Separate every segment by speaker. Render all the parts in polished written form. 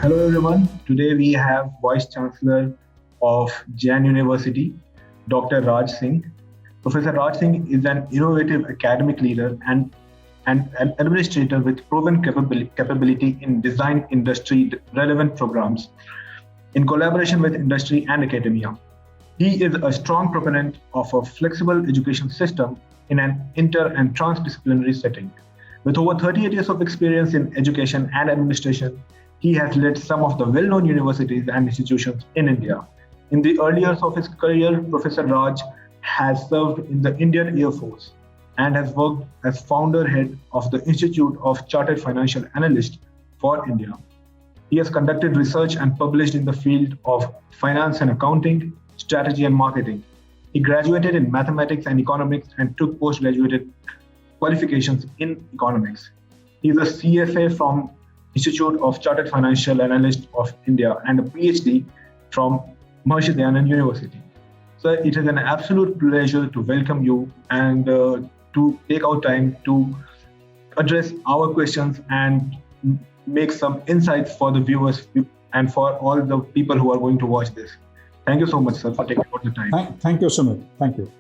Speaker 1: Hello everyone. Today we have Vice Chancellor of Jain University, Dr. Raj Singh. Professor Raj Singh is an innovative academic leader and an administrator with proven capability in design industry relevant programs in collaboration with industry and academia. He is a strong proponent of a flexible education system in an inter and transdisciplinary setting. With over 38 years of experience in education and administration, he has led some of the well known universities and institutions in India. In the early years of his career, Professor Raj has served in the Indian Air Force and has worked as founder head of the Institute of Chartered Financial Analysts for India. He has conducted research and published in the field of finance and accounting, strategy and marketing. He graduated in mathematics and economics and took postgraduate qualifications in economics. He is a CFA from Institute of Chartered Financial Analysts of India and a PhD from Maharishi Dayanand University. So it is an absolute pleasure to welcome you and to take our time to address our questions and make some insights for the viewers and for all the people who are going to watch this. Thank you so much, sir, for taking out the time.
Speaker 2: Thank you, Sumit. Thank you.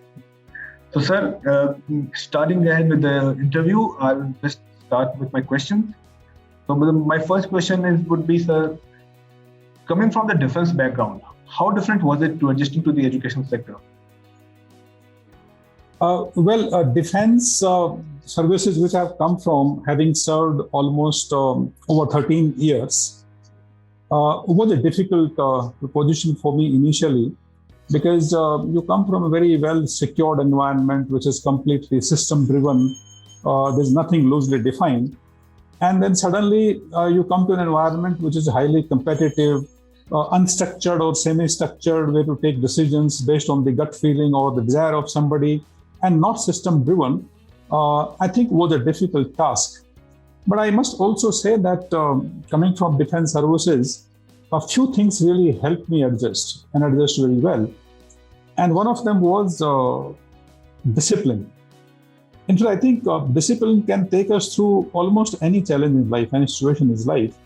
Speaker 1: So, sir, starting ahead with the interview, I'll just start with my questions. So, my first question would be, sir, coming from the defense background, how different was it to adjusting to the education sector?
Speaker 2: Defense services which have come from having served almost over 13 years was a difficult position for me initially because you come from a very well secured environment which is completely system driven. There's nothing loosely defined. And then suddenly you come to an environment which is highly competitive, unstructured or semi-structured, where you take decisions based on the gut feeling or the desire of somebody and not system-driven, I think was a difficult task. But I must also say that coming from defense services, a few things really helped me adjust and adjust very well. And one of them was discipline. In fact, I think discipline can take us through almost any challenge in life, any situation in life.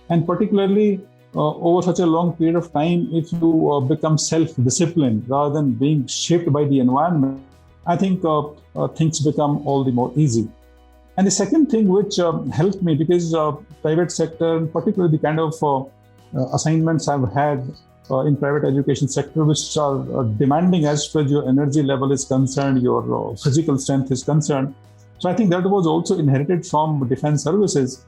Speaker 2: And particularly over such a long period of time, if you become self-disciplined rather than being shaped by the environment, I think things become all the more easy. And the second thing which helped me, because private sector, and particularly the kind of assignments I've had in private education sector, which are demanding as far as your energy level is concerned, your physical strength is concerned. So I think that was also inherited from defense services.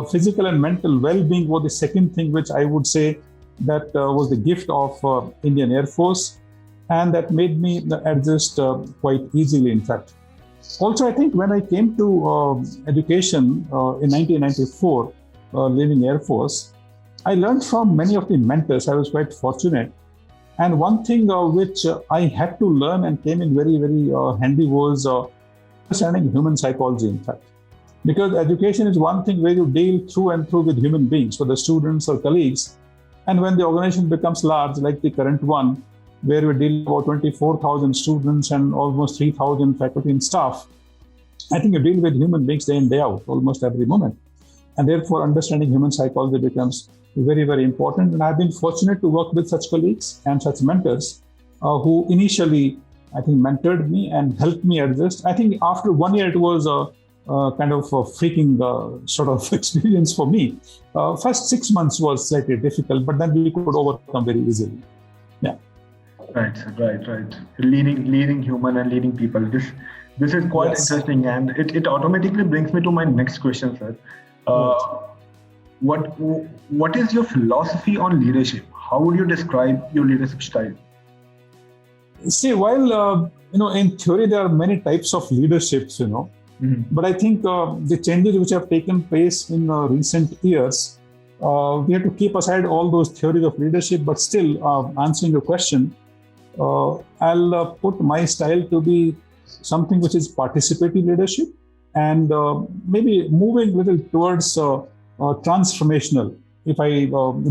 Speaker 2: Physical and mental well-being was the second thing which I would say that was the gift of Indian Air Force, and that made me adjust quite easily, in fact. Also, I think when I came to education in 1994, leaving Air Force, I learned from many of the mentors. I was quite fortunate. And one thing which I had to learn and came in very, very handy was understanding human psychology, in fact. Because education is one thing where you deal through and through with human beings, so the students or colleagues. And when the organization becomes large, like the current one, where we deal with about 24,000 students and almost 3,000 faculty and staff, I think you deal with human beings day in, day out, almost every moment. And therefore, understanding human psychology becomes very, very important. And I've been fortunate to work with such colleagues and such mentors who initially, I think, mentored me and helped me adjust. I think after 1 year, it was a kind of a freaking sort of experience for me. First 6 months was slightly difficult, but then we could overcome very easily. Yeah.
Speaker 1: Right. Leading human and leading people. This is quite interesting, and it automatically brings me to my next question, sir. What is your philosophy on leadership? How would you describe your leadership style?
Speaker 2: See, while in theory there are many types of leaderships, but I think the changes which have taken place in recent years, we have to keep aside all those theories of leadership. But still, answering your question, I'll put my style to be something which is participatory leadership, and maybe moving a little towards transformational, if I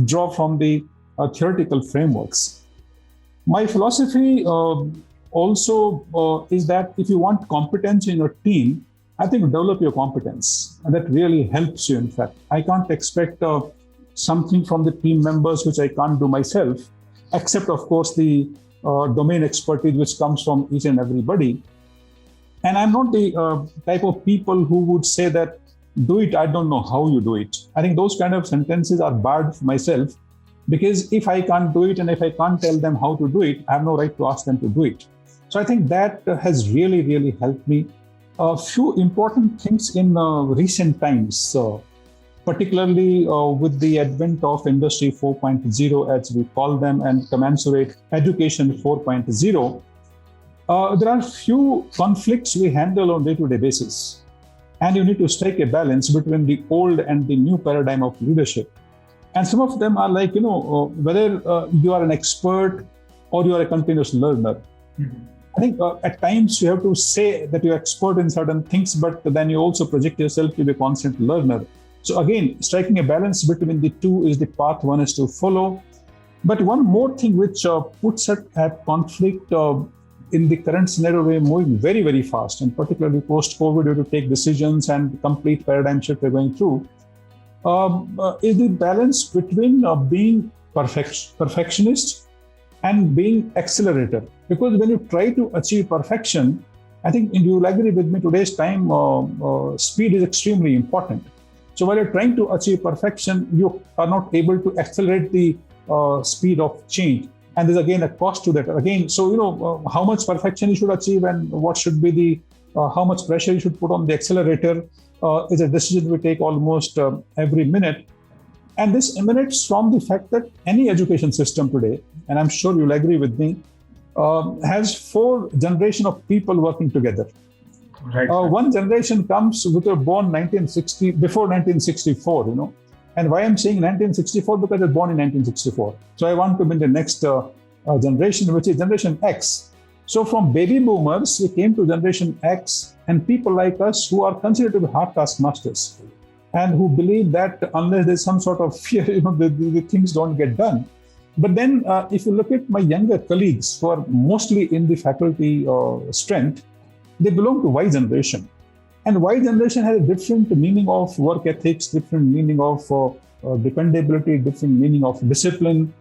Speaker 2: draw from the theoretical frameworks. My philosophy also is that if you want competence in your team, I think develop your competence, and that really helps you. In fact, I can't expect something from the team members which I can't do myself, except of course the domain expertise which comes from each and everybody. And I'm not the type of people who would say that, do it, I don't know how you do it. I think those kind of sentences are bad for myself, because if I can't do it and if I can't tell them how to do it, I have no right to ask them to do it. So I think that has really, really helped me. A few important things in recent times, particularly with the advent of Industry 4.0, as we call them, and commensurate Education 4.0, there are few conflicts we handle on day-to-day basis. And you need to strike a balance between the old and the new paradigm of leadership. And some of them are like, whether you are an expert or you are a continuous learner. Mm-hmm. I think at times you have to say that you're expert in certain things, but then you also project yourself to be a constant learner. So again, striking a balance between the two is the path one is to follow. But one more thing which puts at conflict in the current scenario, we're moving very, very fast, and particularly post-COVID, you have to take decisions and complete paradigm shift we're going through, is the balance between being perfectionist and being accelerator. Because when you try to achieve perfection, I think you'll agree with me, today's time, speed is extremely important. So while you're trying to achieve perfection, you are not able to accelerate the speed of change. And there's again a cost to that. Again, so how much perfection you should achieve and what should be the, how much pressure you should put on the accelerator is a decision we take almost every minute. And this emanates from the fact that any education system today, and I'm sure you'll agree with me, has 4 generations of people working together. Right. One generation comes which were born before 1964, And why I'm saying 1964? Because I was born in 1964. So I want to be in the next generation, which is Generation X. So from baby boomers, we came to Generation X, and people like us who are considered to be hard taskmasters and who believe that unless there's some sort of fear, the things don't get done. But then if you look at my younger colleagues who are mostly in the faculty strength, they belong to Y generation. And Y generation has a different meaning of work ethics, different meaning of dependability, different meaning of discipline,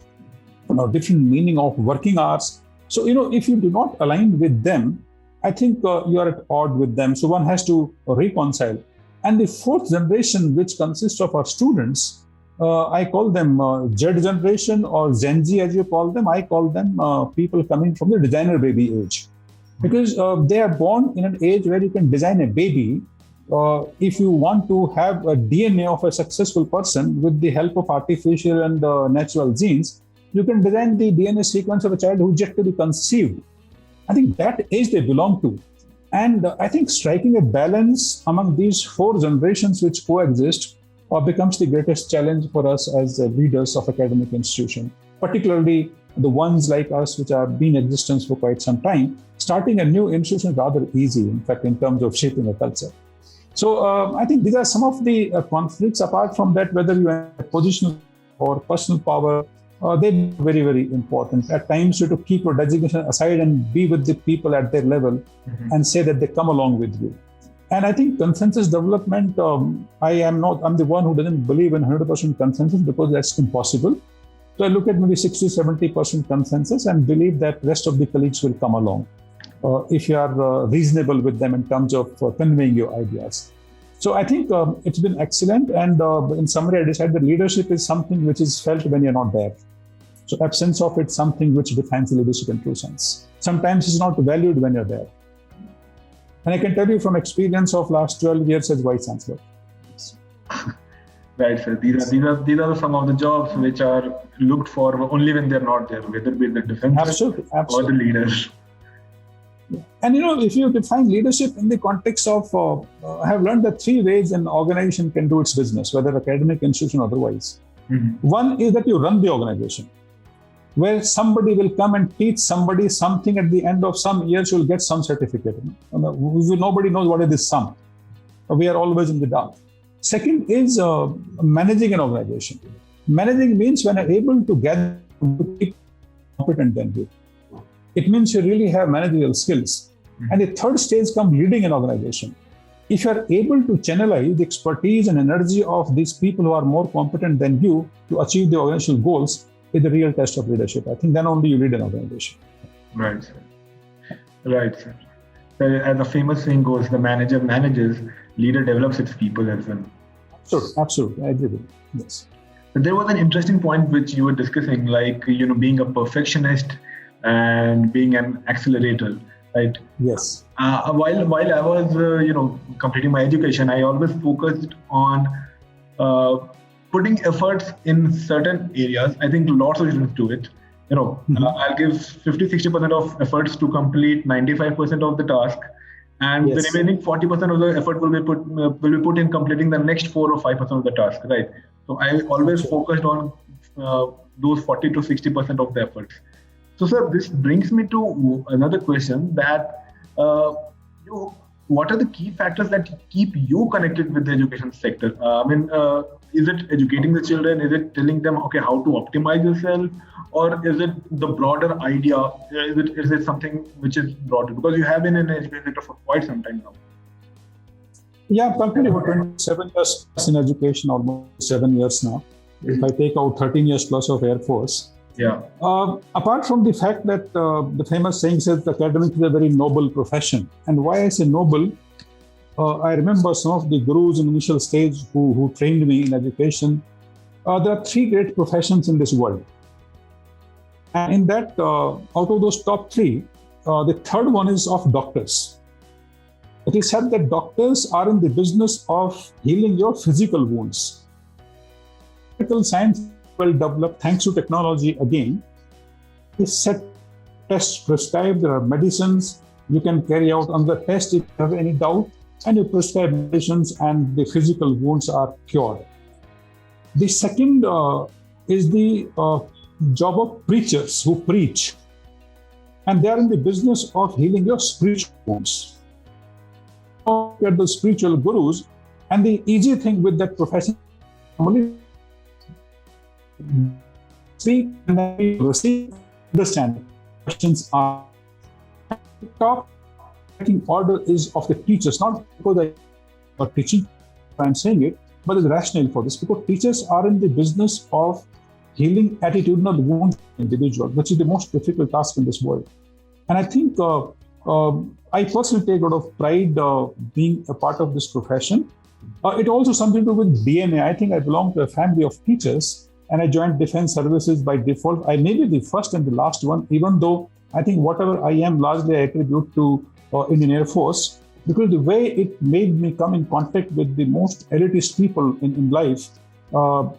Speaker 2: different meaning of working hours. So, if you do not align with them, I think you are at odds with them. So one has to reconcile. And the 4th generation, which consists of our students, I call them Z generation or Gen Z, as you call them. I call them people coming from the designer baby age. Because they are born in an age where you can design a baby. If you want to have a DNA of a successful person with the help of artificial and natural genes, you can design the DNA sequence of a child who's yet to be conceived. I think that age they belong to. And I think striking a balance among these 4 generations which coexist becomes the greatest challenge for us as leaders of academic institution, particularly the ones like us which have been in existence for quite some time. Starting a new institution is rather easy, in fact, in terms of shaping a culture. So I think these are some of the conflicts. Apart from that, whether you have positional or personal power, they're very, very important. At times, you have to keep your designation aside and be with the people at their level and say that they come along with you. And I think consensus development, I'm the one who doesn't believe in 100% consensus because that's impossible. So I look at maybe 60-70% consensus and believe that rest of the colleagues will come along if you are reasonable with them in terms of conveying your ideas. So I think it's been excellent. And in summary, I decided that leadership is something which is felt when you're not there. So absence of it is something which defines leadership in true sense. Sometimes it's not valued when you're there. And I can tell you from experience of last 12 years as Vice Chancellor.
Speaker 1: Right, sir. These are some of the jobs which are looked for only when they're not there, whether it be the defense or the leaders.
Speaker 2: And if you define leadership in the context of, I have learned that 3 ways an organization can do its business, whether academic institution or otherwise. Mm-hmm. One is that you run the organization, where somebody will come and teach somebody something at the end of some years, you'll get some certificate. Nobody knows what is this sum. We are always in the dark. Second is managing an organization. Managing means when you're able to gather people competent than you. It means you really have managerial skills. Mm-hmm. And the third stage comes leading an organization. if you are able to channelize the expertise and energy of these people who are more competent than you to achieve the organizational goals, is the real test of leadership. I think then only you lead an organization.
Speaker 1: Right, sir. Right, sir. So, as the famous saying goes, the manager manages, leader develops its people as well.
Speaker 2: Absolutely. I agree with you. Yes.
Speaker 1: But there was an interesting point which you were discussing, like, being a perfectionist and being an accelerator, right?
Speaker 2: Yes.
Speaker 1: While I was, completing my education, I always focused on putting efforts in certain areas. I think lots of students do it. I'll give 50-60% of efforts to complete 95% of the task, and
Speaker 2: Yes.
Speaker 1: the remaining 40% of the effort will be put in completing the next 4 or 5% of the task, right? So I always focused on those 40 to 60% of the efforts. So, sir, this brings me to another question that what are the key factors that keep you connected with the education sector? Is it educating the children? Is it telling them, okay, how to optimize yourself? Or is it the broader idea? Is it something which is broader? Because you have been in the education sector for quite some time now.
Speaker 2: Yeah, I'm currently about 27 years in education, almost 7 years now. If I take out 13 years plus of Air Force.
Speaker 1: Yeah.
Speaker 2: Apart from the fact that the famous saying says academics is a very noble profession. And why I say noble, I remember some of the gurus in initial stage who trained me in education. There are 3 great professions in this world. And in that, out of those top 3, the third one is of doctors. It is said that doctors are in the business of healing your physical wounds. Medical science well developed thanks to technology again. Is set tests prescribed, there are medicines you can carry out on the test if you have any doubt, and you prescribe medicines and the physical wounds are cured. The second is the job of preachers who preach, and they are in the business of healing your spiritual wounds. At the spiritual gurus, and the easy thing with that profession, normally speak and then receive, understand. Questions are top order is of the teachers, not because they are teaching, I'm saying it, but there's rationale for this, because teachers are in the business of healing attitudinal wounds in individuals, which is the most difficult task in this world. And I think I personally take a lot of pride being a part of this profession. It also something to do with DNA. I think I belong to a family of teachers, and I joined Defense Services by default. I may be the first and the last one, even though I think whatever I am largely I attribute to Indian Air Force, because the way it made me come in contact with the most elitist people in life,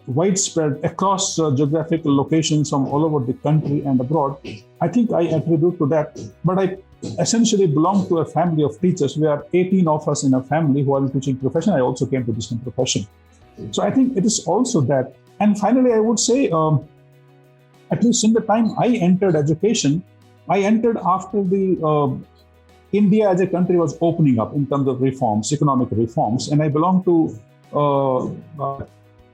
Speaker 2: widespread across geographical locations from all over the country and abroad, I think I attribute to that. But I essentially belong to a family of teachers. We are 18 of us in a family who are in the teaching profession. I also came to this profession. So I think it is also that. And finally, I would say, at least in the time I entered education, I entered after the India as a country was opening up in terms of reforms, economic reforms. And I belong to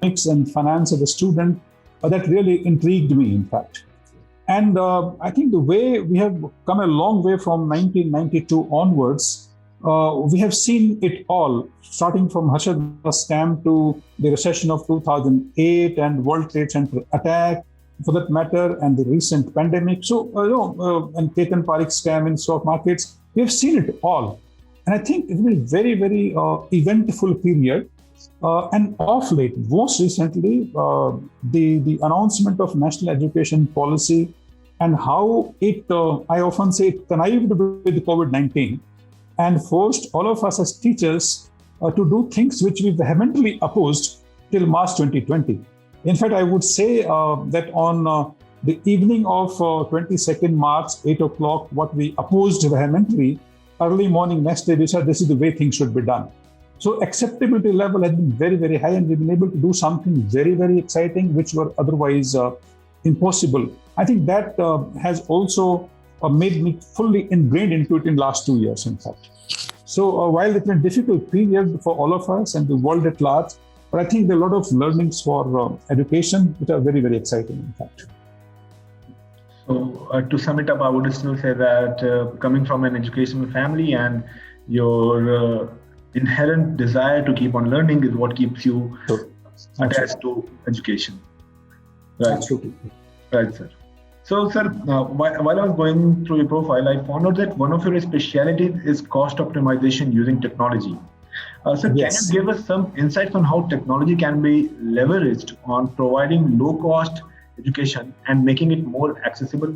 Speaker 2: economics and finance as a student. That really intrigued me, in fact. And I think the way we have come a long way from 1992 onwards, we have seen it all, starting from Harshad scam to the recession of 2008 and World Trade Center attack, for that matter, and the recent pandemic. So, and Ketan Parikh scam in stock markets, we have seen it all. And I think it's been a very, very eventful period. And of late, most recently, the announcement of national education policy and how it, I often say, it connived with COVID-19 and forced all of us as teachers to do things which we vehemently opposed till March 2020. In fact, I would say that on the evening of 22nd March, 8 o'clock, what we opposed vehemently, early morning next day, we said this is the way things should be done. So acceptability level has been very, very high, and we've been able to do something very, very exciting, which were otherwise impossible. I think that has also made me fully ingrained into it in last 2 years, in fact. So while it's been a difficult period for all of us and the world at large, but I think there are a lot of learnings for education, which are very, very exciting, in fact.
Speaker 1: So to sum it up, I would still say that coming from an educational family and your inherent desire to keep on learning is what keeps you attached to education. Right.
Speaker 2: Absolutely.
Speaker 1: Right, sir. So, sir, while I was going through your profile, I found out that one of your specialities is cost optimization using technology. So,
Speaker 2: Yes.
Speaker 1: can you give us some insights on how technology can be leveraged on providing low-cost education and making it more accessible?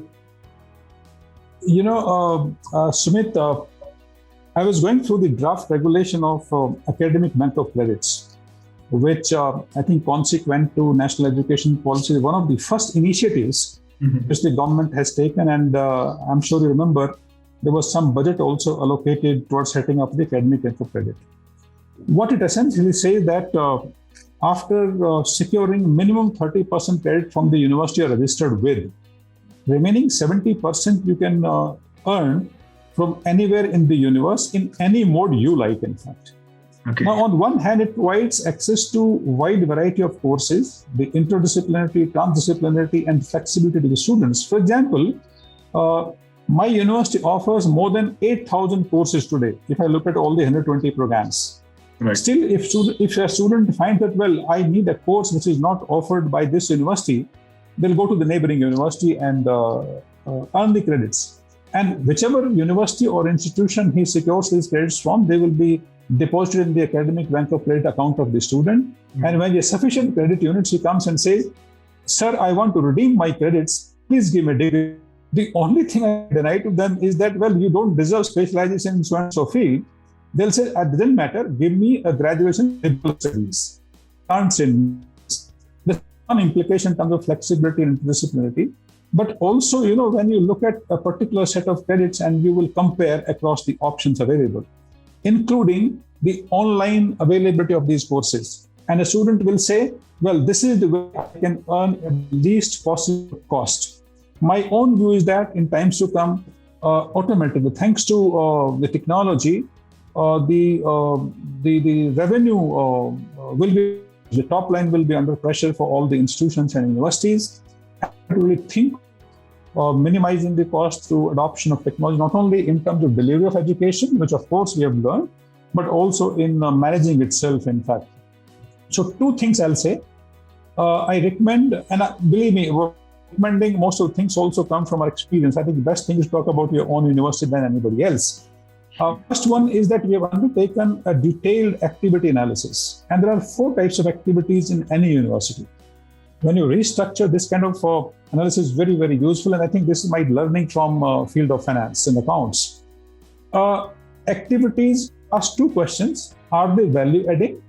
Speaker 2: Sumit, I was going through the draft regulation of academic bank of credits, which I think consequent to national education policy, one of the first initiatives which the government has taken. And I'm sure you remember, there was some budget also allocated towards setting up the academic bank of credit. What it essentially says that after securing minimum 30% credit from the university you're registered with, remaining 70% you can earn from anywhere in the universe in any mode you like, in fact.
Speaker 1: Okay.
Speaker 2: Now, on one hand, it provides access to wide variety of courses, the interdisciplinarity, transdisciplinarity, and flexibility to the students. For example, my university offers more than 8,000 courses today, if I look at all the 120 programs.
Speaker 1: Right.
Speaker 2: Still, if a student finds that, well, I need a course which is not offered by this university, they'll go to the neighboring university and earn the credits. And whichever university or institution he secures these credits from, they will be deposited in the academic bank of credit account of the student. Mm-hmm. And when he has sufficient credit units, he comes and says, "Sir, I want to redeem my credits. Please give me a degree." The only thing I deny to them is that, well, you don't deserve specialization in so and so field. They'll say, it doesn't matter, give me a graduation in liberal studies. Can't say there's one implication in terms of flexibility and interdisciplinarity. But also, when you look at a particular set of credits and you will compare across the options available, including the online availability of these courses. And a student will say, well, this is the way I can earn at least possible cost. My own view is that in times to come, automatically, thanks to the technology, the revenue will be, the top line will be under pressure for all the institutions and universities. To really think minimizing the cost through adoption of technology, not only in terms of delivery of education, which of course we have learned, but also in managing itself, in fact. So two things I'll say. I recommend, and believe me, recommending most of the things also come from our experience. I think the best thing is to talk about your own university than anybody else. First one is that we have undertaken a detailed activity analysis. And there are 4 types of activities in any university. When you restructure this kind of analysis, very, very useful. And I think this is my learning from field of finance and accounts. Activities ask 2 questions. Are they value adding?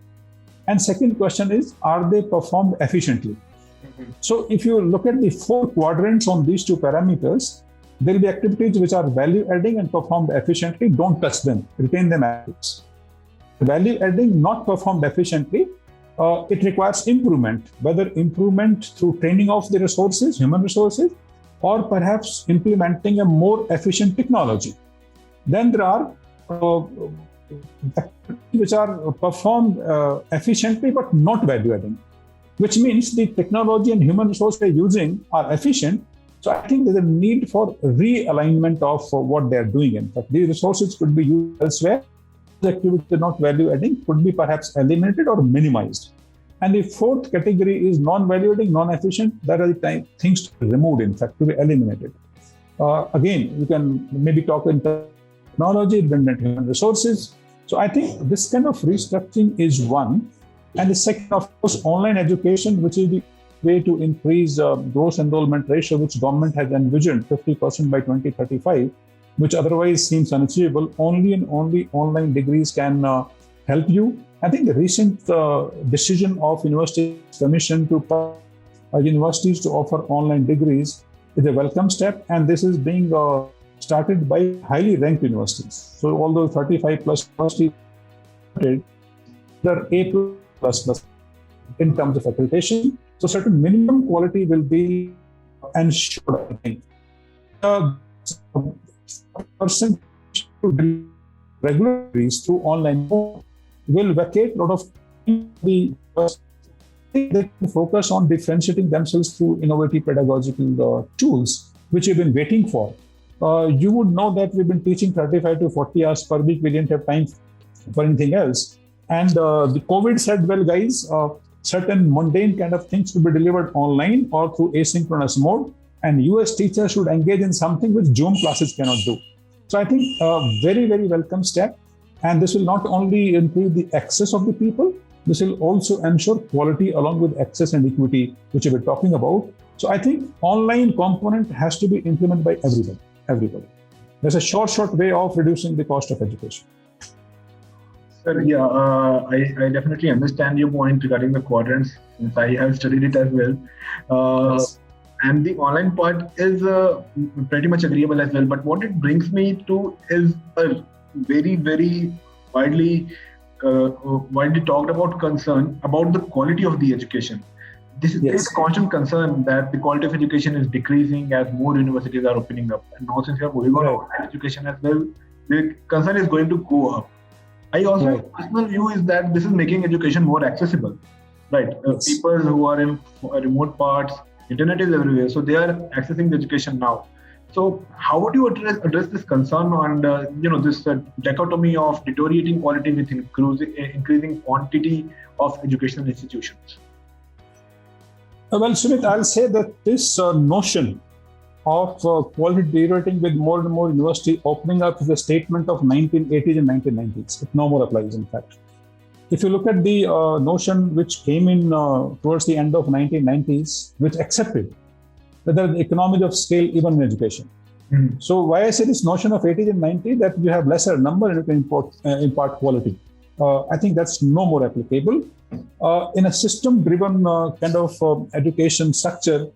Speaker 2: And second question is, are they performed efficiently? Mm-hmm. So if you look at the 4 quadrants on these 2 parameters, there will be activities which are value adding and performed efficiently. Don't touch them, retain them as value adding, not performed efficiently. It requires improvement, whether improvement through training of the resources, human resources, or perhaps implementing a more efficient technology. Then there are activities which are performed efficiently but not value adding, which means the technology and human resources they're using are efficient. So I think there's a need for realignment of what they're doing. In fact, these resources could be used elsewhere. The activities are not value adding could be perhaps eliminated or minimized. And the 4th category is non-value adding, non-efficient. That are the things to be removed, in fact, to be eliminated. Again, you can maybe talk in technology, redundant human resources. So I think this kind of restructuring is one. And the second, of course, online education, which is the way to increase gross enrollment ratio, which government has envisioned 50% by 2035, which otherwise seems unachievable. Only and only online degrees can help you. I think the recent decision of University Commission to universities to offer online degrees is a welcome step, and this is being started by highly ranked universities. So although 35 plus universities, there are A plus in terms of accreditation. So certain minimum quality will be ensured, I think. Person to regular degrees through online will vacate a lot of the they can focus on differentiating themselves through innovative pedagogical tools, which you've been waiting for. You would know that we've been teaching 35 to 40 hours per week. We didn't have time for anything else. And the COVID said, well, guys, certain mundane kind of things will be delivered online or through asynchronous mode. And US teachers should engage in something which Zoom classes cannot do. So I think a very, very welcome step. And this will not only increase the access of the people, this will also ensure quality along with access and equity, which we're talking about. So I think online component has to be implemented by everybody. There's a short way of reducing the cost of education.
Speaker 1: Sir, yeah, I definitely understand your point regarding the quadrants, since I have studied it as well.
Speaker 2: Yes.
Speaker 1: And the online part is pretty much agreeable as well. But what it brings me to is a very, very widely talked about concern about the quality of the education. This is a constant concern that the quality of education is decreasing as more universities are opening up. And now since we are moving on online education as well, the concern is going to go up. I also personal view is that this is making education more accessible, right? People who are in remote parts, internet is everywhere, so they are accessing the education now. So how would you address this concern on this dichotomy of deteriorating quality with increasing quantity of educational institutions?
Speaker 2: Well, Sumit, I'll say that this notion of quality deteriorating with more and more university opening up is a statement of 1980s and 1990s. It no more applies, in fact. If you look at the notion which came in towards the end of 1990s, which accepted that there are economies of scale even in education. Mm-hmm. So why I say this notion of 80s and 90s, that you have lesser number and you can impart quality. I think that's no more applicable. In a system-driven kind of education structure,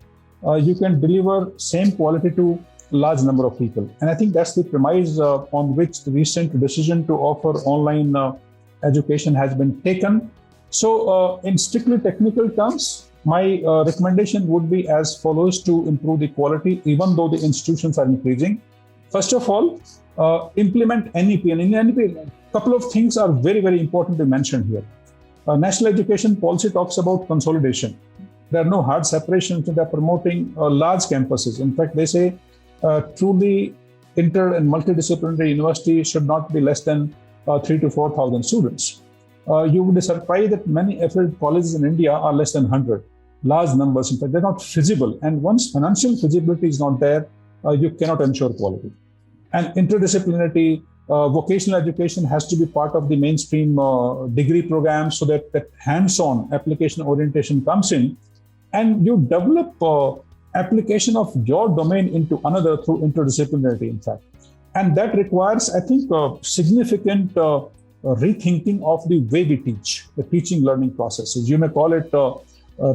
Speaker 2: you can deliver same quality to large number of people. And I think that's the premise on which the recent decision to offer online education has been taken. So in strictly technical terms, my recommendation would be as follows to improve the quality, even though the institutions are increasing. First of all, implement NEP. And in NEP, a couple of things are very, very important to mention here. National education policy talks about consolidation. There are no hard separations. They are promoting large campuses. In fact, they say truly inter and multidisciplinary university should not be less than 3,000 to 4,000 students. You would be surprised that many affiliate colleges in India are less than 100. Large numbers, in fact, they're not feasible. And once financial feasibility is not there, you cannot ensure quality. And interdisciplinarity, vocational education has to be part of the mainstream degree program so that hands-on application orientation comes in. And you develop application of your domain into another through interdisciplinarity, in fact. And that requires, I think, significant rethinking of the way we teach, the teaching learning processes. You may call it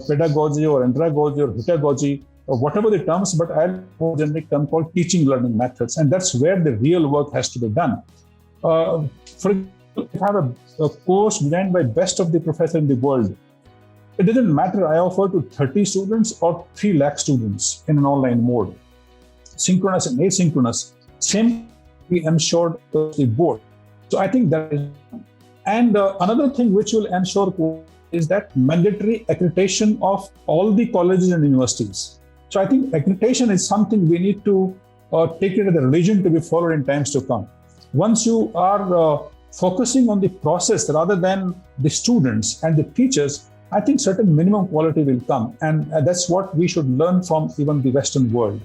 Speaker 2: pedagogy or andragogy or pedagogy, or whatever the terms, but I'll use a generic term called teaching learning methods. And that's where the real work has to be done. For example, if I have a course designed by best of the professor in the world, it doesn't matter I offer to 30 students or 3 lakh students in an online mode. Synchronous and asynchronous, same be ensured across the board. So I think that is, and another thing which will ensure is that mandatory accreditation of all the colleges and universities. So I think accreditation is something we need to take it as a religion to be followed in times to come. Once you are focusing on the process rather than the students and the teachers, I think certain minimum quality will come. And that's what we should learn from even the Western world.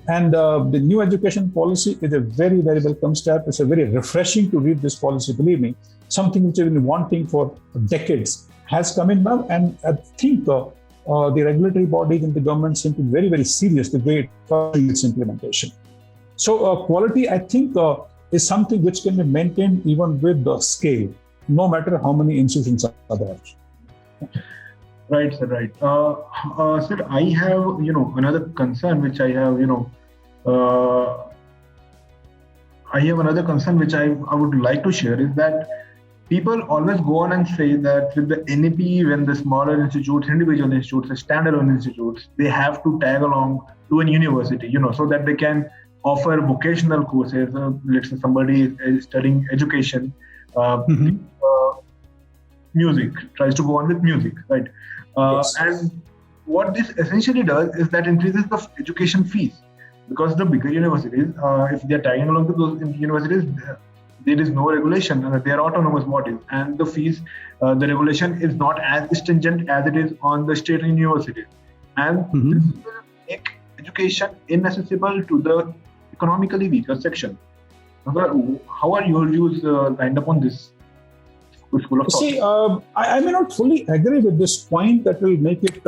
Speaker 2: And the new education policy is a very, very welcome step. It's a very refreshing to read this policy, believe me. Something which I've been wanting for decades has come in now. And I think the regulatory bodies and the government seem to be very, very serious the way its implementation. So quality, I think, is something which can be maintained even with the scale, no matter how many institutions are there.
Speaker 1: Right, sir. Right, sir. I have, another concern which I have, I have another concern which I would like to share is that people always go on and say that with the NEP, when the smaller institutes, individual institutes, standalone institutes, they have to tag along to an university, so that they can offer vocational courses. Let's say somebody is studying education, music, tries to go on with music, right? Yes. And what this essentially does is that increases the education fees, because the bigger universities, if they're tagging along to those universities, there is no regulation. They are autonomous bodies, and the fees, the regulation is not as stringent as it is on the state universities. And this will make education inaccessible to the economically weaker section. How are your views lined up on this? School of thought?
Speaker 2: See, I may not fully agree with this point that will make it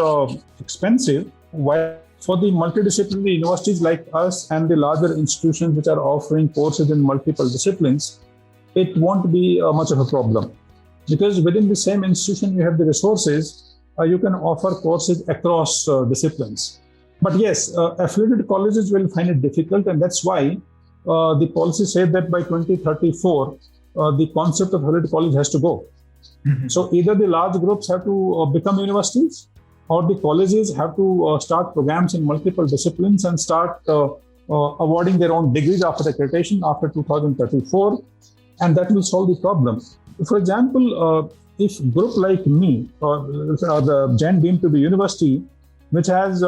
Speaker 2: expensive. While for the multidisciplinary universities like us and the larger institutions which are offering courses in multiple disciplines, it won't be much of a problem. Because within the same institution, you have the resources, you can offer courses across disciplines. But yes, affiliated colleges will find it difficult, and that's why the policy said that by 2034, the concept of affiliated college has to go. So either the large groups have to become universities, or the colleges have to start programs in multiple disciplines and start awarding their own degrees after accreditation after 2034, and that will solve the problem. For example, if a group like me, the Jain deemed to be university, which has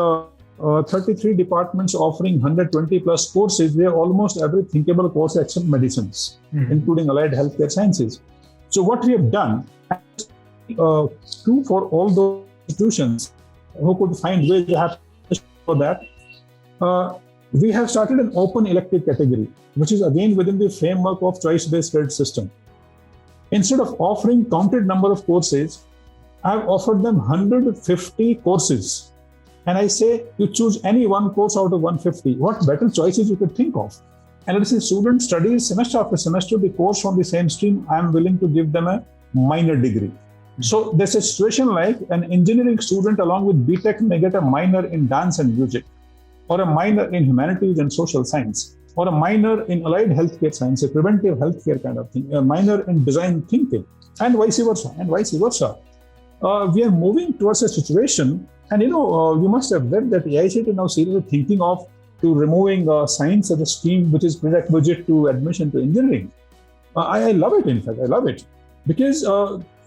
Speaker 2: 33 departments offering 120 plus courses, they have almost every thinkable course except medicines, including allied healthcare sciences. So what we have done, true for all those institutions who could find ways to have for that, we have started an open elective category, which is again within the framework of choice-based credit system. Instead of offering counted number of courses, I have offered them 150 courses. And I say, you choose any one course out of 150. What better choices you could think of? And let's say student studies semester after semester the course from the same stream, I am willing to give them a minor degree. So there's a situation like an engineering student along with BTech may get a minor in dance and music, or a minor in humanities and social science, or a minor in allied healthcare science, a preventive healthcare kind of thing, a minor in design thinking, and vice versa, and vice versa. We are moving towards a situation, and you must have read that AICTE now seriously thinking of to removing science as a stream which is prerequisite to admission to engineering. I love it, in fact, I love it. Because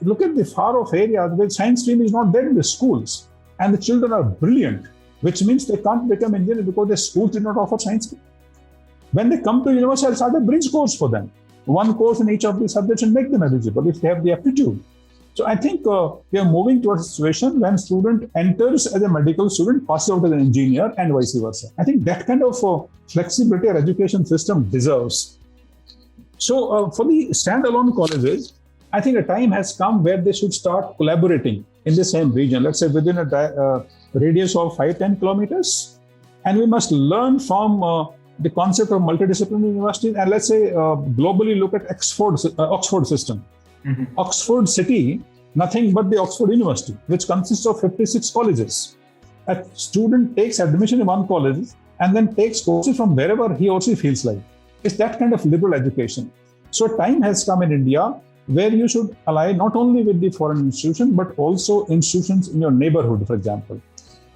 Speaker 2: look at the far off areas where science stream is not there in the schools, and the children are brilliant, which means they can't become engineers because the schools did not offer science. When they come to university, I'll start a bridge course for them. One course in each of these subjects and make them eligible if they have the aptitude. So I think we are moving towards a situation when student enters as a medical student, passes out as an engineer, and vice versa. I think that kind of flexibility our education system deserves. So for the standalone colleges, I think a time has come where they should start collaborating in the same region, let's say within a radius of 5-10 kilometers. And we must learn from the concept of multidisciplinary universities, and let's say globally look at Oxford system. Oxford City, nothing but the Oxford University, which consists of 56 colleges. A student takes admission in one college and then takes courses from wherever he or she feels like. It's that kind of liberal education. So time has come in India where you should ally not only with the foreign institution, but also institutions in your neighborhood, for example.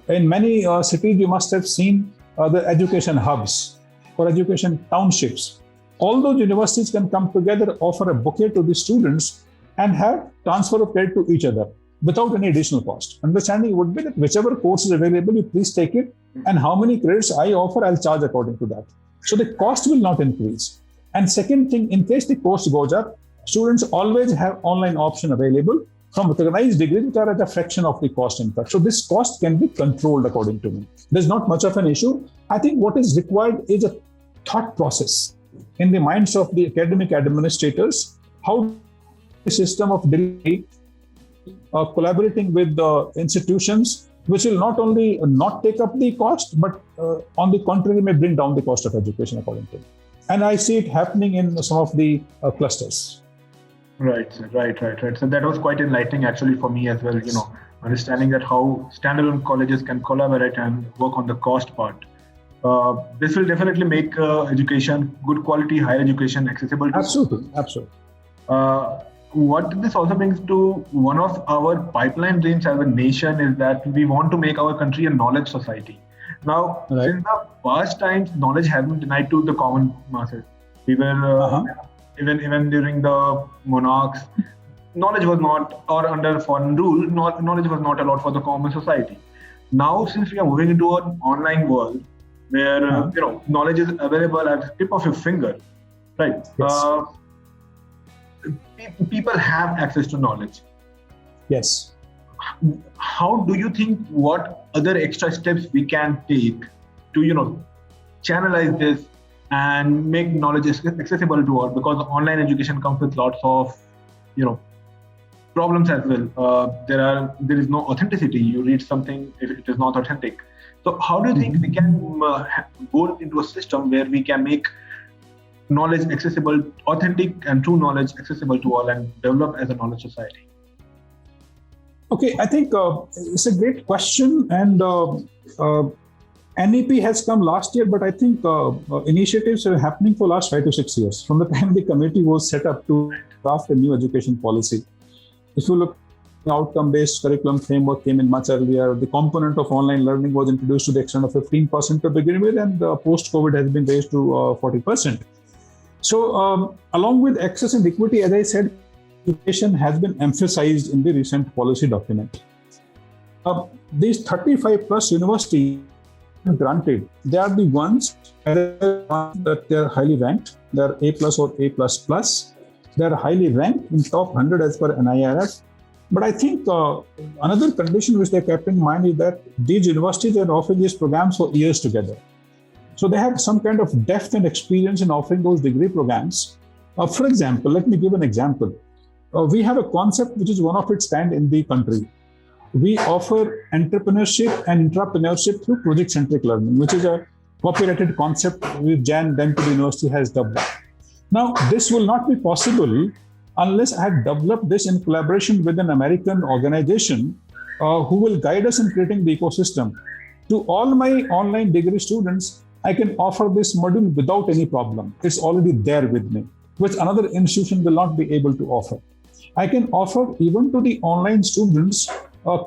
Speaker 2: In many cities, you must have seen the education hubs or education townships. All those universities can come together, offer a bouquet to the students, and have transfer of credit to each other without any additional cost. Understanding would be that whichever course is available, you please take it, and how many credits I offer, I'll charge according to that. So the cost will not increase. And second thing, in case the cost goes up, students always have online option available from recognized degrees which are at a fraction of the cost in fact. So this cost can be controlled according to me. There's not much of an issue. I think what is required is a thought process in the minds of the academic administrators, how the system of delivery collaborating with the institutions, which will not only not take up the cost, but on the contrary may bring down the cost of education according to me. And I see it happening in some of the clusters.
Speaker 1: Right. So that was quite enlightening actually for me as well, understanding that how standalone colleges can collaborate and work on the cost part. This will definitely make education, good quality higher education accessible to
Speaker 2: Absolutely.
Speaker 1: What this also brings to one of our pipeline dreams as a nation is that we want to make our country a knowledge society. Now, Since the past times, knowledge has been denied to the common masses. We were even during the monarchs, knowledge was not, or under foreign rule, knowledge was not allowed for the common society. Now, since we are moving into an online world where knowledge is available at the tip of your finger, right?
Speaker 2: Yes.
Speaker 1: people have access to knowledge.
Speaker 2: Yes.
Speaker 1: How do you think, what other extra steps we can take to, channelize this and make knowledge accessible to all? Because online education comes with lots of, problems as well. There is no authenticity. You read something if it is not authentic. So how do you think we can go into a system where we can make knowledge accessible, authentic and true knowledge accessible to all, and develop as a knowledge society?
Speaker 2: Okay, I think it's a great question, and NEP has come last year, but I think initiatives are happening for last 5 to 6 years, from the time the committee was set up to draft a new education policy. If you look, outcome-based curriculum framework came in much earlier. The component of online learning was introduced to the extent of 15% to begin with, and post-COVID has been raised to 40%. So along with access and equity, as I said, education has been emphasized in the recent policy document. These 35 plus universities granted, they are the ones that they are highly ranked. They are A plus or A plus plus. They are highly ranked in top 100 as per NIRF. But I think another condition which they kept in mind is that these universities are offering these programs for years together. So they have some kind of depth and experience in offering those degree programs. For example, let me give an example. We have a concept which is one of its kind in the country. We offer entrepreneurship and intrapreneurship through project-centric learning, which is a copyrighted concept which Jan Dental University has developed. Now, this will not be possible unless I had developed this in collaboration with an American organization who will guide us in creating the ecosystem. To all my online degree students, I can offer this module without any problem. It's already there with me, which another institution will not be able to offer. I can offer even to the online students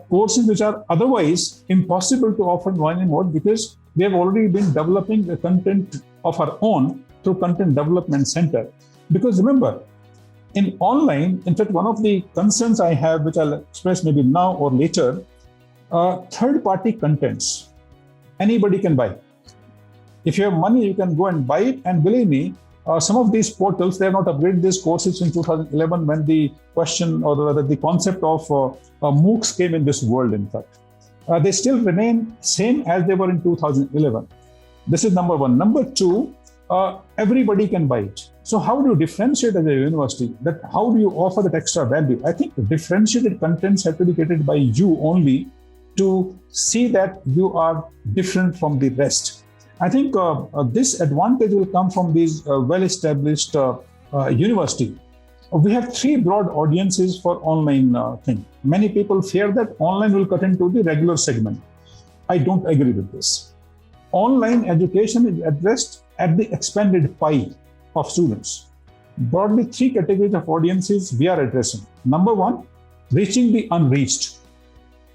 Speaker 2: courses which are otherwise impossible to offer in online mode, because we have already been developing the content of our own through Content Development Center. Because remember, in online, in fact, one of the concerns I have, which I'll express maybe now or later, third-party contents, anybody can buy. If you have money, you can go and buy it. And believe me, some of these portals, they have not upgraded these courses in 2011 when the question or rather the concept of MOOCs came in this world, in fact. They still remain same as they were in 2011. This is number one. Number two, everybody can buy it. So how do you differentiate as a university? That how do you offer that extra value? I think differentiated contents have to be created by you only to see that you are different from the rest. I think this advantage will come from these well-established university. We have three broad audiences for online thing. Many people fear that online will cut into the regular segment. I don't agree with this. Online education is addressed at the expanded pie of students. Broadly, three categories of audiences we are addressing. Number one, reaching the unreached,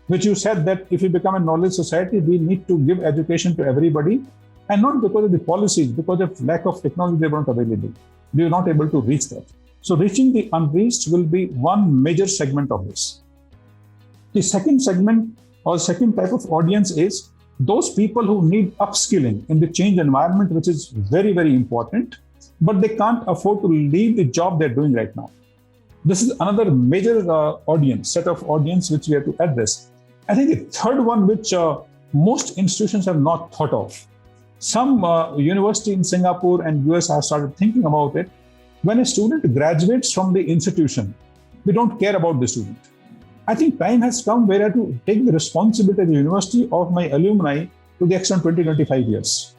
Speaker 2: which you said that if we become a knowledge society, we need to give education to everybody. And not because of the policies, because of lack of technology, they weren't available. We were not able to reach that. So reaching the unreached will be one major segment of this. The second segment or second type of audience is those people who need upskilling in the change environment, which is very, very important, but they can't afford to leave the job they're doing right now. This is another major set of audience which we have to address. I think the third one, which most institutions have not thought of. Some university in Singapore and US have started thinking about it. When a student graduates from the institution, we don't care about the student. I think time has come where I have to take the responsibility as a university of my alumni to the extent 20-25 years.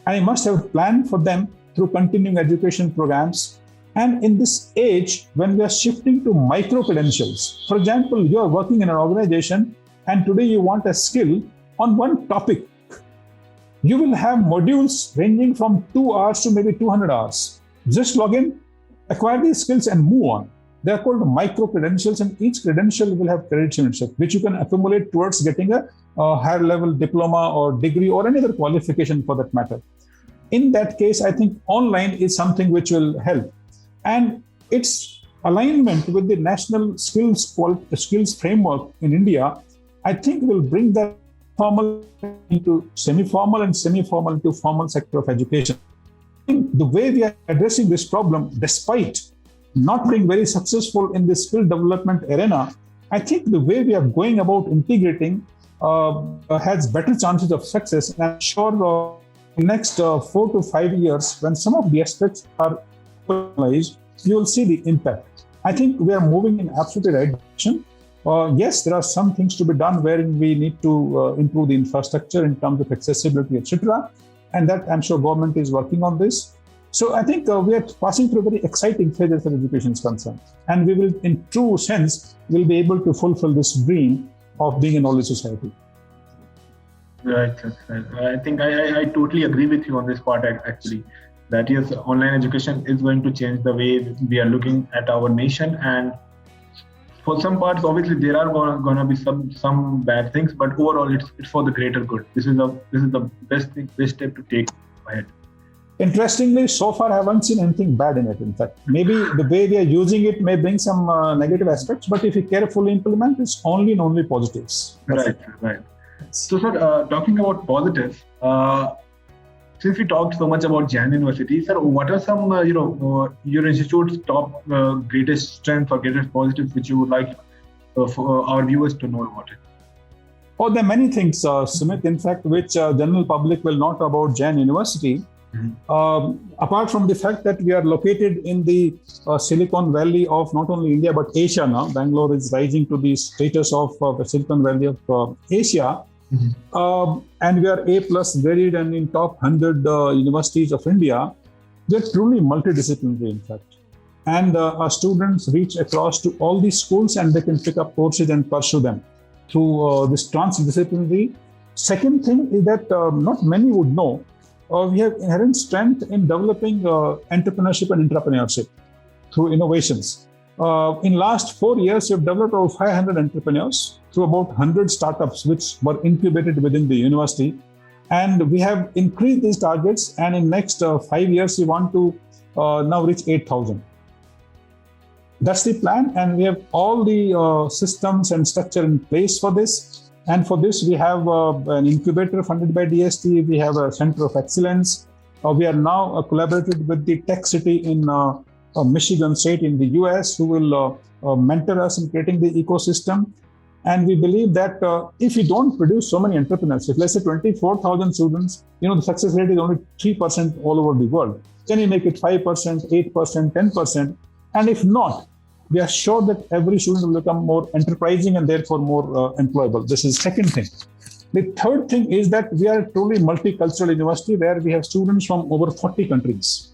Speaker 2: I must have a plan for them through continuing education programs. And in this age, when we are shifting to micro-credentials, for example, you are working in an organization and today you want a skill on one topic. You will have modules ranging from 2 hours to maybe 200 hours. Just log in, acquire these skills and move on. They are called micro-credentials, and each credential will have credits in itself, which you can accumulate towards getting a higher level diploma or degree or any other qualification for that matter. In that case, I think online is something which will help. And its alignment with the national skills framework in India, I think will bring that formal into semi-formal and semi-formal to formal sector of education. I think the way we are addressing this problem, despite not being very successful in the skill development arena, I think the way we are going about integrating has better chances of success. And I'm sure in the next 4 to 5 years, when some of the aspects are finalized, you will see the impact. I think we are moving in absolutely right direction. Yes, there are some things to be done wherein we need to improve the infrastructure in terms of accessibility, etc. And that I'm sure government is working on this. So I think we are passing through a very exciting phase as far as education is concerned. And we will, in true sense, will be able to fulfill this dream of being a knowledge society.
Speaker 1: Right. I think I totally agree with you on this part, actually. That yes, online education is going to change the way we are looking at our nation. And for some parts, obviously, there are going to be some bad things, but overall, it's for the greater good. This is the best step to take ahead.
Speaker 2: Interestingly, so far I haven't seen anything bad in it. In fact, maybe the way we are using it may bring some negative aspects, but if you carefully implement, it's only positives.
Speaker 1: Right. So, sir, talking about positives, since we talked so much about Jain University, sir, what are some your institute's top greatest strengths or greatest positives which you would like for our viewers to know about it?
Speaker 2: Oh, there are many things, Sumit, in fact, which general public will know about Jain University. Mm-hmm. Apart from the fact that we are located in the Silicon Valley of not only India but Asia now, Bangalore is rising to the status of the Silicon Valley of Asia. Mm-hmm. And we are A+ graded and in top 100 universities of India. They're truly multidisciplinary, in fact. And our students reach across to all these schools and they can pick up courses and pursue them through this transdisciplinary. Second thing is that not many would know, we have inherent strength in developing entrepreneurship and intrapreneurship through innovations. In last 4 years, we've developed over 500 entrepreneurs through about 100 startups which were incubated within the university. And we have increased these targets, and in next 5 years, we want to now reach 8,000. That's the plan, and we have all the systems and structure in place for this. And for this, we have an incubator funded by DST. We have a center of excellence. We are now collaborated with the Tech City in Michigan State in the US, who will mentor us in creating the ecosystem. And we believe that if we don't produce so many entrepreneurs, if let's say 24,000 students, the success rate is only 3% all over the world. Can you make it 5%, 8%, 10%? And if not, we are sure that every student will become more enterprising and therefore more employable. This is the second thing. The third thing is that we are a truly multicultural university where we have students from over 40 countries.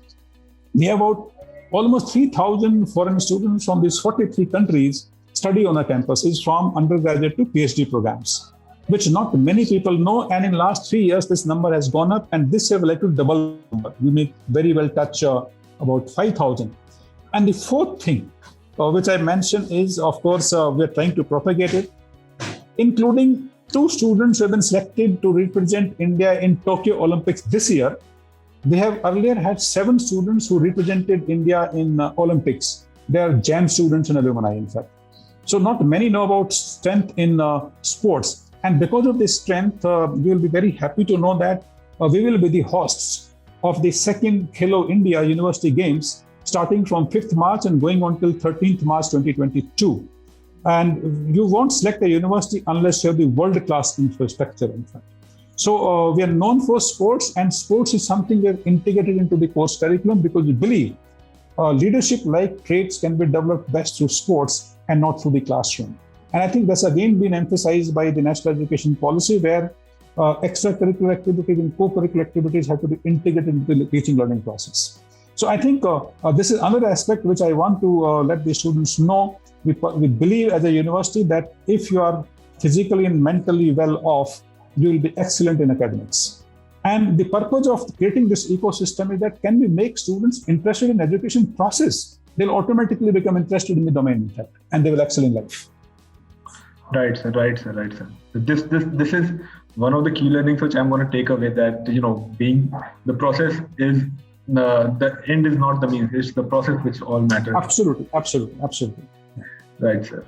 Speaker 2: We have about almost 3,000 foreign students from these 43 countries study on our campuses from undergraduate to PhD programs, which not many people know. And in last 3 years, this number has gone up, and this year will likely to double the number. We may very well touch about 5,000. And the fourth thing, which I mentioned is, of course, we are trying to propagate it, including 2 students who have been selected to represent India in Tokyo Olympics this year. We have earlier had 7 students who represented India in Olympics. They are Jain students and alumni, in fact. So not many know about strength in sports. And because of this strength, we will be very happy to know that we will be the hosts of the second Khelo India University Games, starting from 5th March and going on till 13th March 2022. And you won't select a university unless you have the world-class infrastructure, in fact. So we are known for sports, and sports is something we have integrated into the course curriculum because we believe leadership-like traits can be developed best through sports and not through the classroom. And I think that's again been emphasized by the National Education Policy, where extracurricular activities and co-curricular activities have to be integrated into the teaching learning process. So I think this is another aspect which I want to let the students know. We believe as a university that if you are physically and mentally well off, you will be excellent in academics. And the purpose of creating this ecosystem is that can we make students interested in education process? They'll automatically become interested in the domain, in fact, and they will excel in life.
Speaker 1: Right, sir. This is one of the key learnings which I'm going to take away, that being the process is the end is not the means. It's the process which all matters.
Speaker 2: Absolutely.
Speaker 1: Right, sir.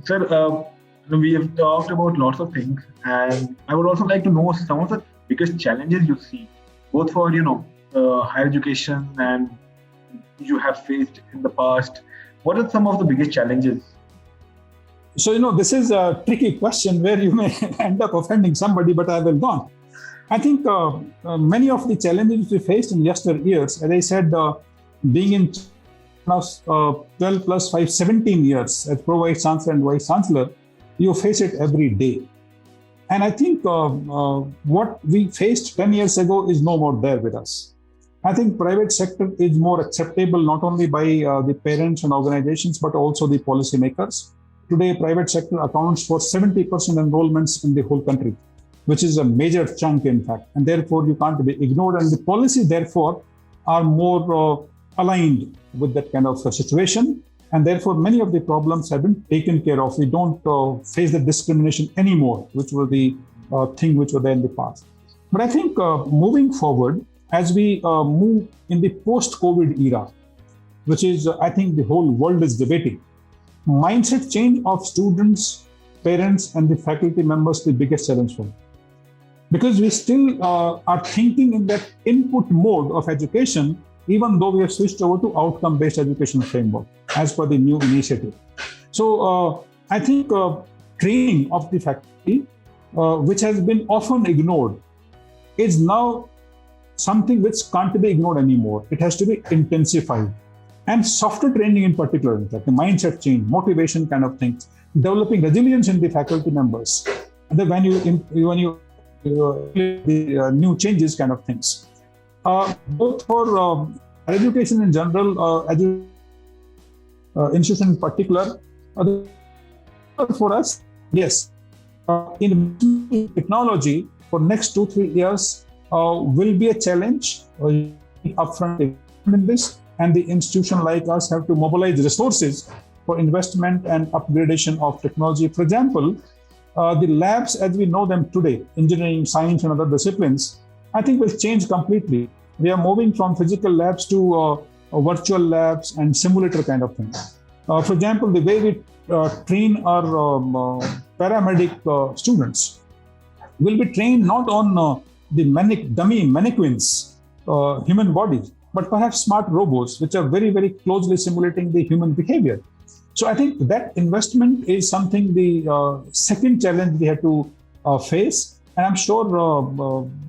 Speaker 1: Sir, we have talked about lots of things, and I would also like to know some of the biggest challenges you see, both for higher education and you have faced in the past? What are some of the biggest challenges?
Speaker 2: So, this is a tricky question where you may end up offending somebody, but I will not. I think many of the challenges we faced in yesteryears, as I said, being in now 12 plus 5, 17 years as Pro Vice Chancellor and Vice Chancellor, you face it every day. And I think what we faced 10 years ago is no more there with us. I think private sector is more acceptable not only by the parents and organizations, but also the policymakers. Today, private sector accounts for 70% enrollments in the whole country, which is a major chunk, in fact. And therefore, you can't be ignored. And the policies, therefore, are more aligned with that kind of situation. And therefore, many of the problems have been taken care of. We don't face the discrimination anymore, which were the thing which were there in the past. But I think moving forward, as we move in the post-COVID era, which is, I think the whole world is debating, mindset change of students, parents, and the faculty members the biggest challenge for them. Because we still are thinking in that input mode of education, even though we have switched over to outcome-based education framework as per the new initiative. So I think training of the faculty, which has been often ignored, is now something which can't be ignored anymore. It has to be intensified. And software training in particular, in fact, the mindset change, motivation kind of things, developing resilience in the faculty members, when you the new changes kind of things. Both for education in general, institution in particular, for us, yes, in technology for next 2-3 years will be a challenge upfront in this, and the institution like us have to mobilize resources for investment and upgradation of technology. For example, the labs as we know them today, engineering, science, and other disciplines, I think will change completely. We are moving from physical labs to virtual labs and simulator kind of things. For example, the way we train our paramedic students will be trained not on the dummy mannequins, human bodies, but perhaps smart robots, which are very, very closely simulating the human behavior. So I think that investment is something the second challenge we have to face. And I'm sure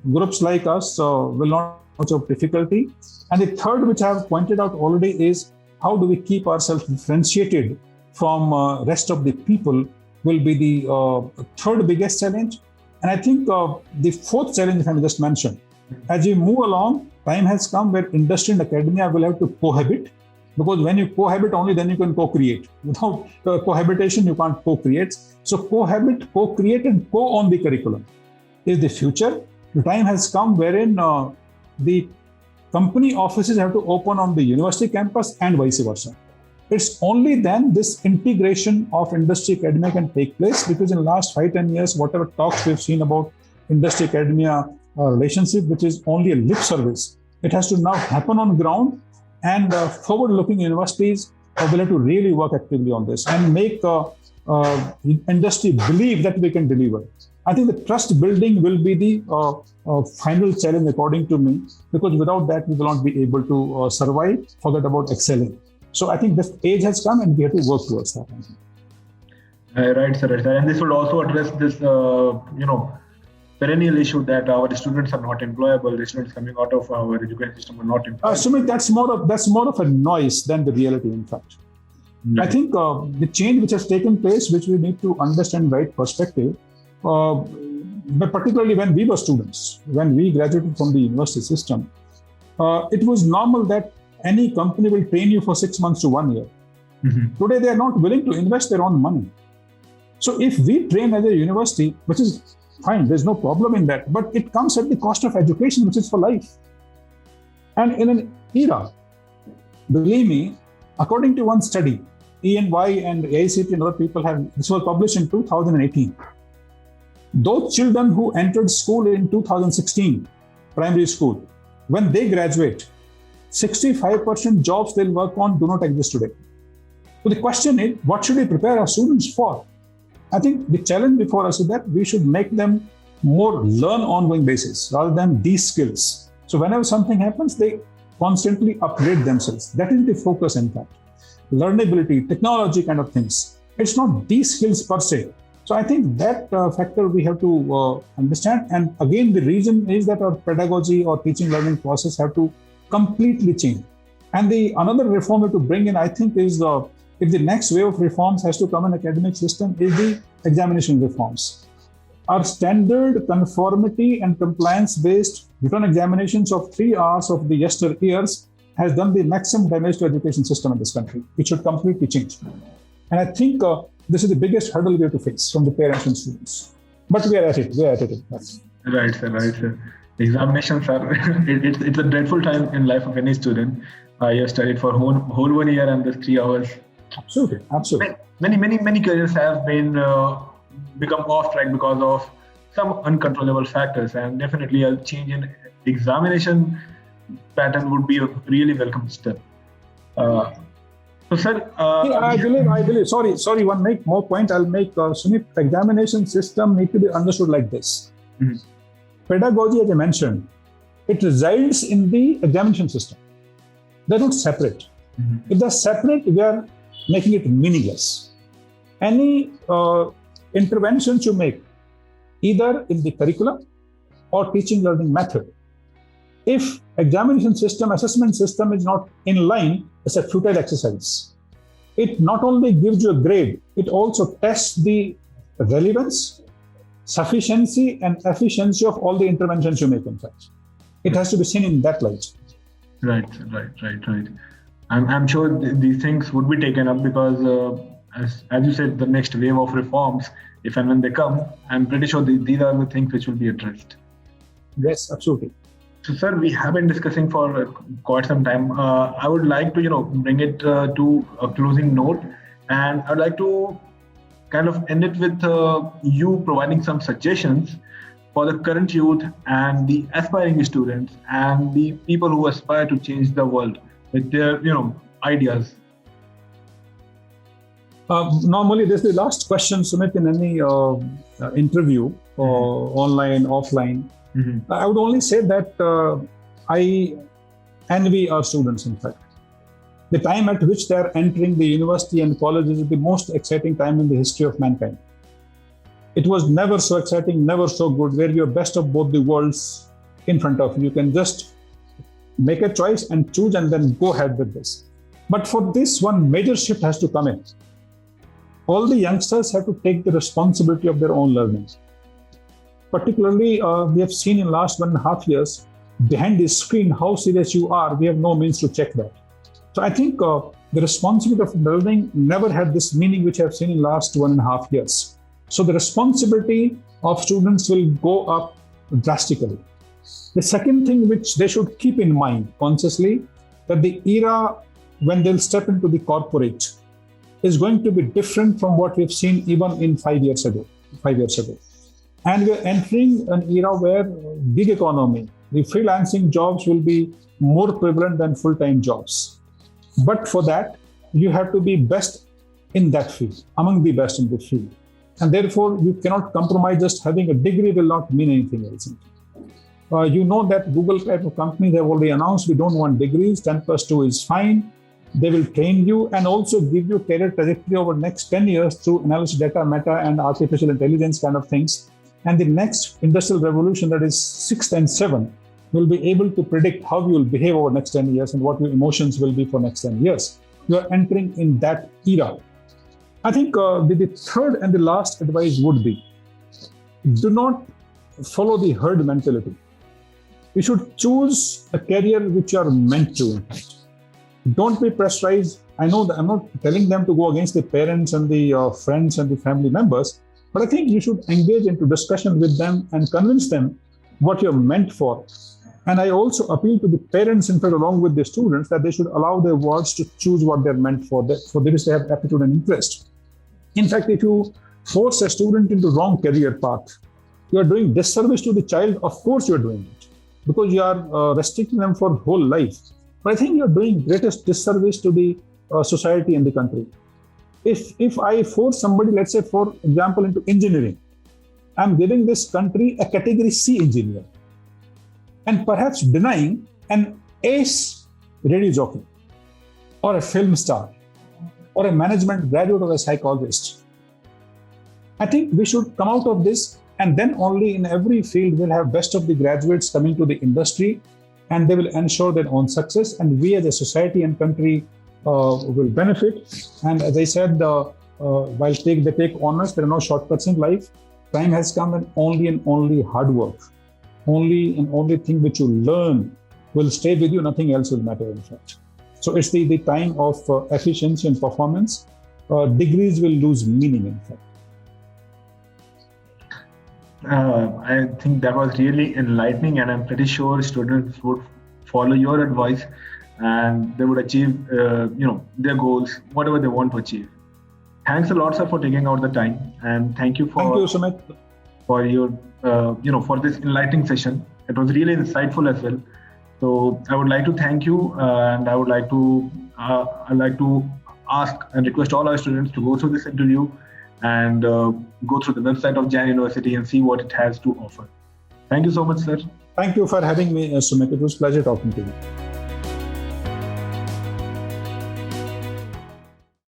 Speaker 2: groups like us will not much of difficulty. And the third, which I have pointed out already, is how do we keep ourselves differentiated from rest of the people will be the third biggest challenge. And I think the fourth challenge, if I just mentioned, as we move along, time has come where industry and academia will have to cohabit, because when you cohabit, only then you can co-create. Without cohabitation, you can't co-create. So cohabit, co-create, and co-own the curriculum is the future. The time has come wherein the company offices have to open on the university campus and vice versa. It's only then this integration of industry academia can take place, because in the last 5-10 years, whatever talks we've seen about industry academia relationship, which is only a lip service, it has to now happen on ground, and forward-looking universities will have to really work actively on this and make industry believe that we can deliver. I think the trust building will be the final challenge, according to me, because without that, we will not be able to survive, forget about excelling. So I think this age has come and we have to work towards that.
Speaker 1: Right, sir. And this will also address this, perennial issue that our students are not employable. The students coming out of our education system are not employable.
Speaker 2: Sumit, that's more of a noise than the reality, in fact. Right. I think the change which has taken place, which we need to understand right perspective, but particularly when we were students, when we graduated from the university system, it was normal that any company will train you for 6 months to 1 year. Mm-hmm. Today, they are not willing to invest their own money. So if we train as a university, which is fine, there's no problem in that, but it comes at the cost of education, which is for life. And in an era, believe me, according to one study, EY and AICTE and other people this was published in 2018. Those children who entered school in 2016, primary school, when they graduate, 65% jobs they'll work on do not exist today. So the question is, what should we prepare our students for? I think the challenge before us is that we should make them more learn ongoing basis rather than these skills. So whenever something happens, they constantly upgrade themselves. That is the focus, in fact. Learnability, technology kind of things. It's not these skills per se. So I think that factor we have to understand. And again, the reason is that our pedagogy or teaching learning process have to completely change. And the another reform we have to bring in, I think, is if the next wave of reforms has to come in academic system, is the examination reforms. Our standard conformity and compliance-based written examinations of 3 hours of the yesteryears has done the maximum damage to education system in this country. It should completely change. And I think this is the biggest hurdle we have to face from the parents and students. But we are at it. Yes.
Speaker 1: Right, sir. Examinations are, it's a dreadful time in life of any student. You have studied for whole 1 year and this 3 hours.
Speaker 2: Absolutely.
Speaker 1: Many careers have been become off track because of some uncontrollable factors, and definitely a change in examination pattern would be a really welcome step. So, sir,
Speaker 2: I believe. Sorry. One more point I'll make. Sumit, examination system need to be understood like this.
Speaker 1: Mm-hmm.
Speaker 2: Pedagogy, as I mentioned, it resides in the examination system. They're not separate.
Speaker 1: Mm-hmm.
Speaker 2: If they're separate, we are making it meaningless. Any interventions you make, either in the curriculum or teaching learning method, if examination system, assessment system is not in line, it's a futile exercise. It not only gives you a grade, it also tests the relevance, sufficiency, and efficiency of all the interventions you make, in fact. It has to be seen in that light.
Speaker 1: Right. I'm sure these things would be taken up because, as you said, the next wave of reforms, if and when they come, I'm pretty sure these are the things which will be addressed.
Speaker 2: Yes, absolutely.
Speaker 1: So, sir, we have been discussing for quite some time. I would like to, bring it to a closing note, and I'd like to kind of end it with you providing some suggestions for the current youth and the aspiring students and the people who aspire to change the world with their, ideas.
Speaker 2: Normally, this is the last question, Sumit, in any interview, online, offline.
Speaker 1: Mm-hmm.
Speaker 2: I would only say that I envy our students, in fact. The time at which they are entering the university and colleges is the most exciting time in the history of mankind. It was never so exciting, never so good, where you are best of both the worlds in front of you. You can just make a choice and choose and then go ahead with this. But for this, one major shift has to come in. All the youngsters have to take the responsibility of their own learning. Particularly, we have seen in the last 1.5 years, behind the screen, how serious you are, we have no means to check that. So I think the responsibility of learning never had this meaning which I have seen in the last 1.5 years. So the responsibility of students will go up drastically. The second thing which they should keep in mind consciously, that the era when they'll step into the corporate is going to be different from what we've seen even in 5 years ago. And we're entering an era where gig economy, the freelancing jobs will be more prevalent than full-time jobs. But for that, you have to be best in that field, among the best in the field. And therefore, you cannot compromise. Just having a degree will not mean anything else. You know that Google type of companies have already announced we don't want degrees, 10+2 is fine. They will train you and also give you career trajectory over the next 10 years through analysis, data, meta, and artificial intelligence kind of things. And the next industrial revolution, that is 6th and 7th, will be able to predict how you will behave over the next 10 years and what your emotions will be for next 10 years. You are entering in that era. I think the third and the last advice would be, do not follow the herd mentality. You should choose a career which you are meant to. Don't be pressurized. I know that I'm not telling them to go against the parents and the friends and the family members, but I think you should engage into discussion with them and convince them what you're meant for. And I also appeal to the parents, in fact, along with the students, that they should allow their wards to choose what they're meant for. For this, they have aptitude and interest. In fact, if you force a student into wrong career path, you are doing disservice to the child. Of course, you are doing it because you are restricting them for whole life. But I think you are doing greatest disservice to the society and the country. If I force somebody, let's say, for example, into engineering, I'm giving this country a category C engineer and perhaps denying an ace radio jockey, or a film star, or a management graduate or a psychologist. I think we should come out of this, and then only in every field we'll have best of the graduates coming to the industry, and they will ensure their own success, and we as a society and country will benefit. And as I said, while they take honors, there are no shortcuts in life. Time has come, and only hard work, only thing which you learn will stay with you. Nothing else will matter, in fact. So it's the time of efficiency and performance. Degrees will lose meaning, in fact.
Speaker 1: I think that was really enlightening, and I'm pretty sure students would follow your advice and they would achieve their goals, whatever they want to achieve. Thanks a lot, sir, for taking out the time, and thank you,
Speaker 2: Sumit,
Speaker 1: for your for this enlightening session. It was really insightful as well. So I would like to thank you, and I'd like to ask and request all our students to go through this interview and go through the website of Jain University and see what it has to offer. Thank you so much, sir.
Speaker 2: Thank you for having me, Sumit. It was a pleasure talking to you.